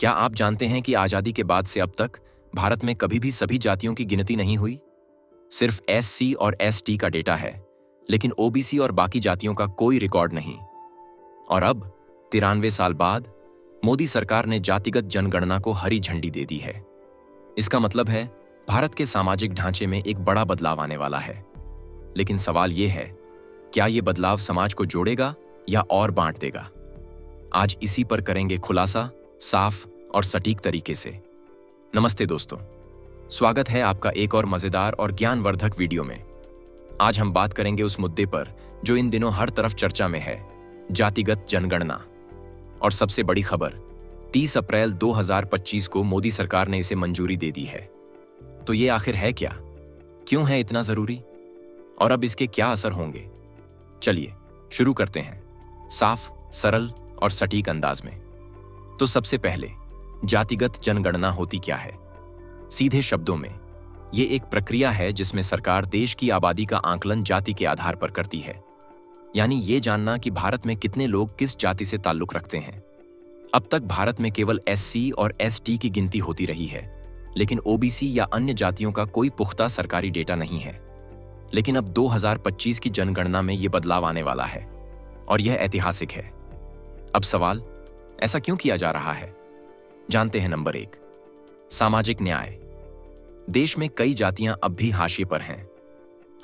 क्या आप जानते हैं कि आजादी के बाद से अब तक भारत में कभी भी सभी जातियों की गिनती नहीं हुई? सिर्फ एससी और एसटी का डेटा है, लेकिन ओबीसी और बाकी जातियों का कोई रिकॉर्ड नहीं। और अब 93 साल बाद मोदी सरकार ने जातिगत जनगणना को हरी झंडी दे दी है। इसका मतलब है भारत के सामाजिक ढांचे में एक बड़ा बदलाव आने वाला है। लेकिन सवाल यह है, क्या यह बदलाव समाज को जोड़ेगा या और बांट देगा? आज इसी पर करेंगे खुलासा, साफ और सटीक तरीके से। नमस्ते दोस्तों, स्वागत है आपका एक और मजेदार और ज्ञानवर्धक वीडियो में। आज हम बात करेंगे उस मुद्दे पर जो इन दिनों हर तरफ चर्चा में है, जातिगत जनगणना। और सबसे बड़ी खबर, 30 अप्रैल 2025 को मोदी सरकार ने इसे मंजूरी दे दी है। तो ये आखिर है क्या? क्यों है इतना जरूरी? और अब इसके क्या असर होंगे? चलिए शुरू करते हैं साफ, सरल और सटीक अंदाज में। तो सबसे पहले, जातिगत जनगणना होती क्या है? सीधे शब्दों में, ये एक प्रक्रिया है जिसमें सरकार देश की आबादी का आकलन जाति के आधार पर करती है। यानी ये जानना कि भारत में कितने लोग किस जाति से ताल्लुक रखते हैं। अब तक भारत में केवल एससी और एसटी की गिनती होती रही है, लेकिन ओबीसी या अन्य जातियों का कोई पुख्ता सरकारी डेटा नहीं है। लेकिन अब 2025 की जनगणना में ये बदलाव आने वाला है और यह ऐतिहासिक है। अब सवाल, ऐसा क्यों किया जा रहा है? जानते हैं। नंबर 1, सामाजिक न्याय। देश में कई जातियां अब भी हाशिए पर हैं।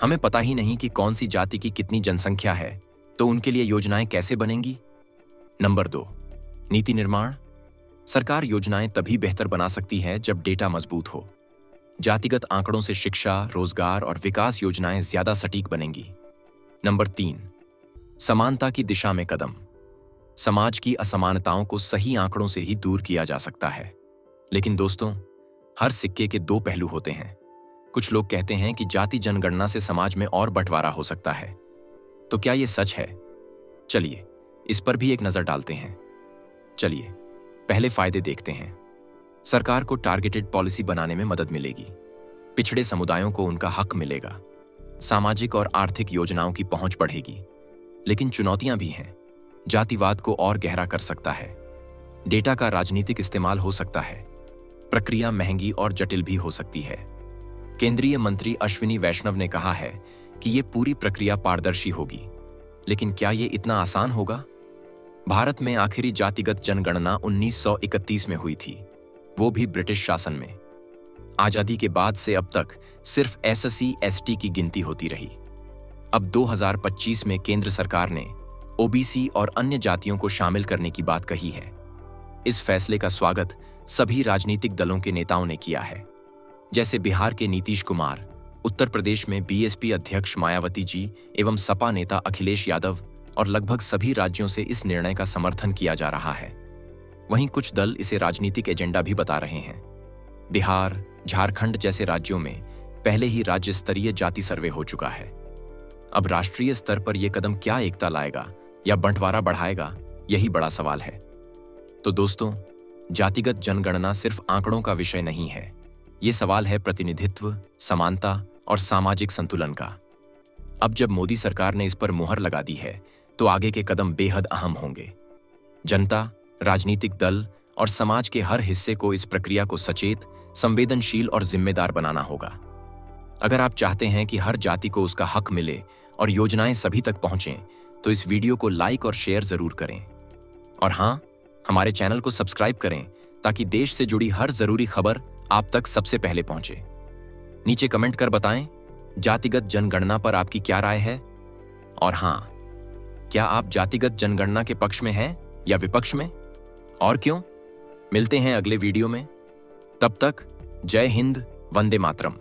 हमें पता ही नहीं कि कौन सी जाति की कितनी जनसंख्या है, तो उनके लिए योजनाएं कैसे बनेंगी? नंबर 2, नीति निर्माण। सरकार योजनाएं तभी बेहतर बना सकती है जब डेटा मजबूत हो। जातिगत आंकड़ों से शिक्षा, रोजगार और विकास योजनाएं ज्यादा सटीक बनेंगी। नंबर 3, समानता की दिशा में कदम। समाज की असमानताओं को सही आंकड़ों से ही दूर किया जा सकता है। लेकिन दोस्तों, हर सिक्के के दो पहलू होते हैं। कुछ लोग कहते हैं कि जाति जनगणना से समाज में और बंटवारा हो सकता है। तो क्या यह सच है? चलिए इस पर भी एक नजर डालते हैं। चलिए पहले फायदे देखते हैं। सरकार को टारगेटेड पॉलिसी बनाने में मदद मिलेगी। पिछड़े समुदायों को उनका हक मिलेगा। सामाजिक और आर्थिक योजनाओं की पहुंच बढ़ेगी। लेकिन चुनौतियां भी हैं। जातिवाद को और गहरा कर सकता है। डेटा का राजनीतिक इस्तेमाल हो सकता है। प्रक्रिया महंगी और जटिल भी हो सकती है। केंद्रीय मंत्री अश्विनी वैष्णव ने कहा है कि यह पूरी प्रक्रिया पारदर्शी होगी। लेकिन क्या यह इतना आसान होगा? भारत में आखिरी जातिगत जनगणना 1931 में हुई थी, वो भी ब्रिटिश शासन में। आजादी के बाद से अब तक सिर्फ एससी एसटी की गिनती होती रही। अब 2025 में केंद्र सरकार ने ओबीसी और अन्य जातियों को शामिल करने की बात कही है। इस फैसले का स्वागत सभी राजनीतिक दलों के नेताओं ने किया है। जैसे बिहार के नीतीश कुमार, उत्तर प्रदेश में बीएसपी अध्यक्ष मायावती जी एवं सपा नेता अखिलेश यादव, और लगभग सभी राज्यों से इस निर्णय का समर्थन किया जा रहा है। वहीं कुछ दल इसे राजनीतिक एजेंडा भी बता रहे हैं। बिहार, झारखंड जैसे राज्यों में पहले ही राज्य स्तरीय जाति सर्वे हो चुका है। अब राष्ट्रीय स्तर पर यह कदम क्या एकता लाएगा या बंटवारा बढ़ाएगा, यही बड़ा सवाल है। तो दोस्तों, जातिगत जनगणना सिर्फ आंकड़ों का विषय नहीं है। ये सवाल है प्रतिनिधित्व, समानता और सामाजिक संतुलन का। अब जब मोदी सरकार ने इस पर मुहर लगा दी है, तो आगे के कदम बेहद अहम होंगे। जनता, राजनीतिक दल और समाज के हर हिस्से को इस प्रक्रिया को सचेत, संवेदनशील और जिम्मेदार बनाना होगा। अगर आप चाहते हैं कि हर जाति को उसका हक मिले और योजनाएं सभी तक पहुंचें, तो इस वीडियो को लाइक और शेयर जरूर करें। और हाँ, हमारे चैनल को सब्सक्राइब करें ताकि देश से जुड़ी हर जरूरी खबर आप तक सबसे पहले पहुंचे। नीचे कमेंट कर बताएं, जातिगत जनगणना पर आपकी क्या राय है? और हाँ, क्या आप जातिगत जनगणना के पक्ष में हैं या विपक्ष में? और क्यों? मिलते हैं अगले वीडियो में। तब तक जय हिंद, वंदे मातरम।